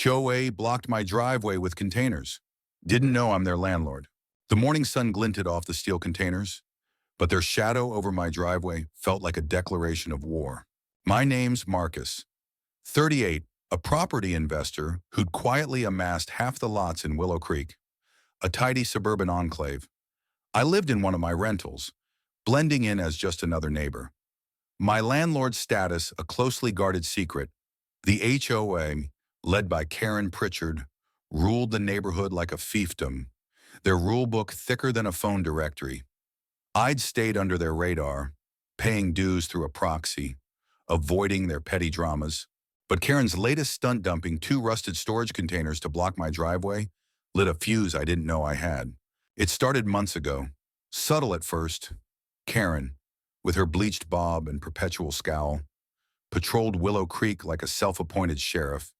HOA blocked my driveway with containers. Didn't know I'm their landlord. The morning sun glinted off the steel containers, but their shadow over my driveway felt like a declaration of war. My name's Marcus, 38, a property investor who'd quietly amassed half the lots in Willow Creek, a tidy suburban enclave. I lived in one of my rentals, blending in as just another neighbor. My landlord's status a closely guarded secret. The HOA, led by Karen Pritchard, ruled the neighborhood like a fiefdom, their rule book thicker than a phone directory. I'd stayed under their radar, paying dues through a proxy, avoiding their petty dramas. But Karen's latest stunt, dumping 2 rusted storage containers to block my driveway, lit a fuse I didn't know I had. It started months ago, subtle at first. Karen, with her bleached bob and perpetual scowl, patrolled Willow Creek like a self-appointed sheriff.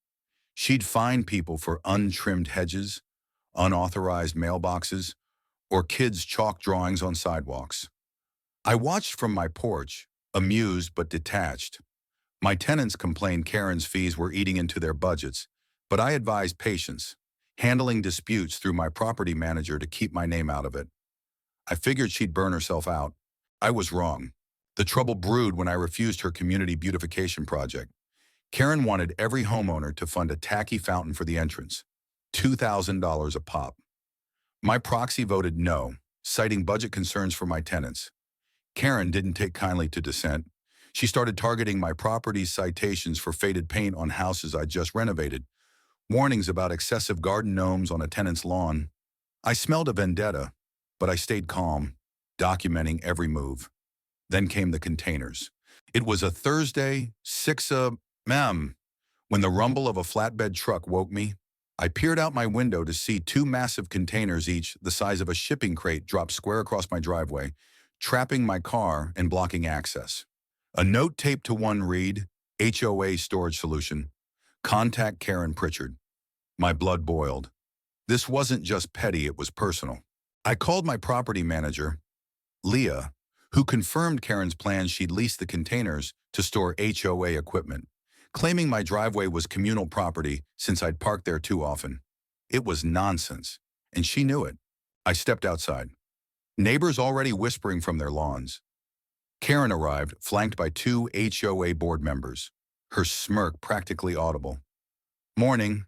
She'd fine people for untrimmed hedges, unauthorized mailboxes, or kids' chalk drawings on sidewalks. I watched from my porch, amused but detached. My tenants complained Karen's fees were eating into their budgets, but I advised patience, handling disputes through my property manager to keep my name out of it. I figured she'd burn herself out. I was wrong. The trouble brewed when I refused her community beautification project. Karen wanted every homeowner to fund a tacky fountain for the entrance, $2,000 a pop. My proxy voted no, citing budget concerns for my tenants. Karen didn't take kindly to dissent. She started targeting my property's citations for faded paint on houses I'd just renovated, warnings about excessive garden gnomes on a tenant's lawn. I smelled a vendetta, but I stayed calm, documenting every move. Then came the containers. It was a Thursday, 6 a.m., when the rumble of a flatbed truck woke me. I peered out my window to see 2 massive containers, each the size of a shipping crate, drop square across my driveway, trapping my car and blocking access. A note taped to one read, HOA storage solution. Contact Karen Pritchard. My blood boiled. This wasn't just petty, it was personal. I called my property manager, Leah, who confirmed Karen's plans. She'd lease the containers to store HOA equipment, claiming my driveway was communal property since I'd parked there too often. It was nonsense, and she knew it. I stepped outside. Neighbors already whispering from their lawns. Karen arrived, flanked by 2 HOA board members, her smirk practically audible. "Morning,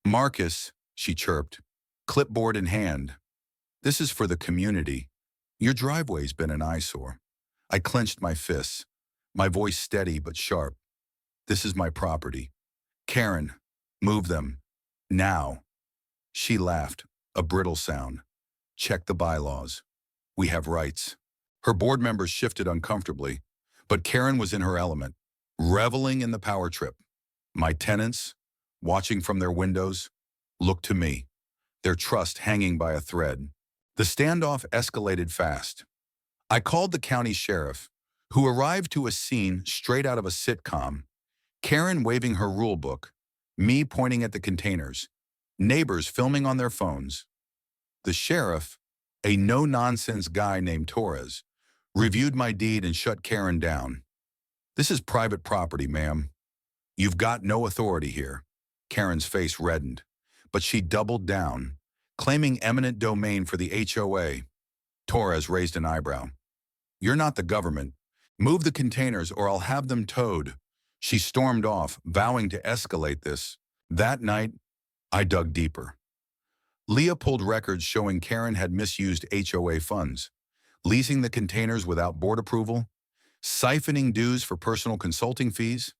Marcus," she chirped, clipboard in hand. "This is for the community. Your driveway's been an eyesore." I clenched my fists, my voice steady but sharp. "This is my property. Karen, move them. Now." She laughed, a brittle sound. "Check the bylaws. We have rights." Her board members shifted uncomfortably, but Karen was in her element, reveling in the power trip. My tenants, watching from their windows, looked to me, their trust hanging by a thread. The standoff escalated fast. I called the county sheriff, who arrived to a scene straight out of a sitcom. Karen waving her rule book, me pointing at the containers, neighbors filming on their phones. The sheriff, a no-nonsense guy named Torres, reviewed my deed and shut Karen down. "This is private property, ma'am. You've got no authority here." Karen's face reddened, but she doubled down, claiming eminent domain for the HOA. Torres raised an eyebrow. "You're not the government. Move the containers or I'll have them towed." She stormed off, vowing to escalate this. That night, I dug deeper. Leah pulled records showing Karen had misused HOA funds, leasing the containers without board approval, siphoning dues for personal consulting fees.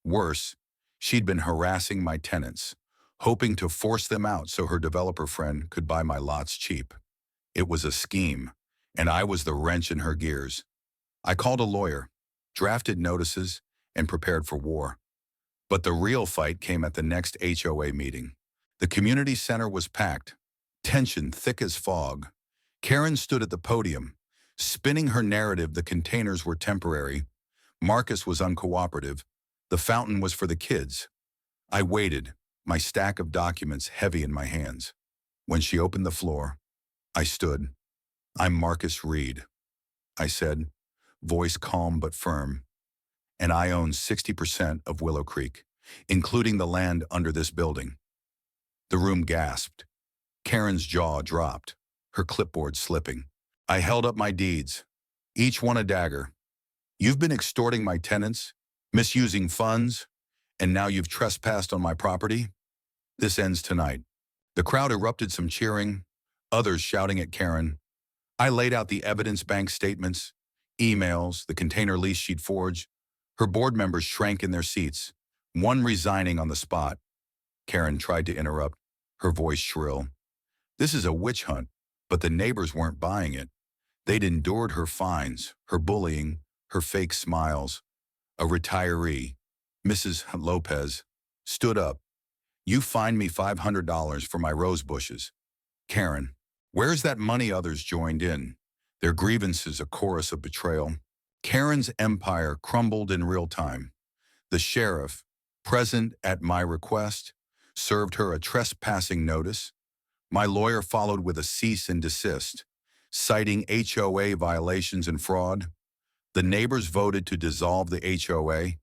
Worse, she'd been harassing my tenants, hoping to force them out so her developer friend could buy my lots cheap. It was a scheme, and I was the wrench in her gears. I called a lawyer, drafted notices, and prepared for war. But the real fight came at the next HOA meeting. The community center was packed, tension thick as fog. Karen stood at the podium, spinning her narrative. The containers were temporary. Marcus was uncooperative. The fountain was for the kids. I waited, my stack of documents heavy in my hands. When she opened the floor, I stood. "I'm Marcus Reed," I said, voice calm but firm. "And I own 60% of Willow Creek. including the land under this building. The room gasped. Karen's jaw dropped, her clipboard slipping. I held up my deeds, each one a dagger. You've been extorting my tenants, misusing funds, and now you've trespassed on my property? This ends tonight. The crowd erupted, some cheering, others shouting at Karen. I laid out the evidence, bank statements, emails, the container lease she'd forged. Her board members shrank in their seats, one resigning on the spot. Karen tried to interrupt, her voice shrill. This is a witch hunt, but the neighbors weren't buying it. They'd endured her fines, her bullying, her fake smiles. A retiree, Mrs. Lopez, stood up. You fined me $500 for my rose bushes. Karen, where's that money? Others joined in, their grievances a chorus of betrayal. Karen's empire crumbled in real time. The sheriff, present at my request, served her a trespassing notice. My lawyer followed with a cease and desist, citing HOA violations and fraud. The neighbors voted to dissolve the HOA,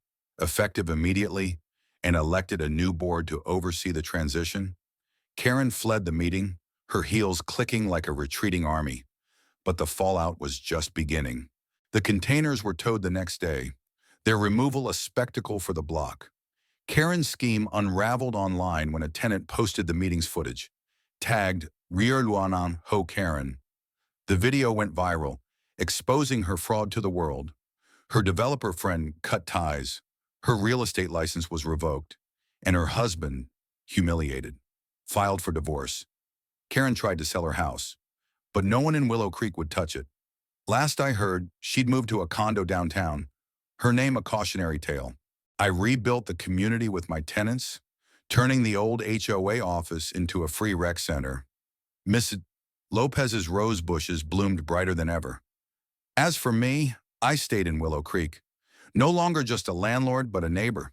effective immediately, and elected a new board to oversee the transition. Karen fled the meeting, her heels clicking like a retreating army. But the fallout was just beginning. The containers were towed the next day, their removal a spectacle for the block. Karen's scheme unraveled online when a tenant posted the meeting's footage, tagged HOA Karen. The video went viral, exposing her fraud to the world. Her developer friend cut ties, her real estate license was revoked, and her husband, humiliated, filed for divorce. Karen tried to sell her house, but no one in Willow Creek would touch it. Last I heard, she'd moved to a condo downtown, her name a cautionary tale. I rebuilt the community with my tenants, turning the old HOA office into a free rec center. Mrs. Lopez's rose bushes bloomed brighter than ever. As for me, I stayed in Willow Creek, no longer just a landlord but a neighbor.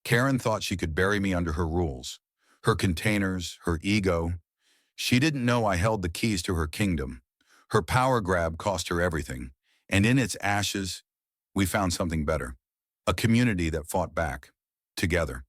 Karen thought she could bury me under her rules, her containers, her ego. She didn't know I held the keys to her kingdom. Her power grab cost her everything, and in its ashes, we found something better. A community that fought back, together.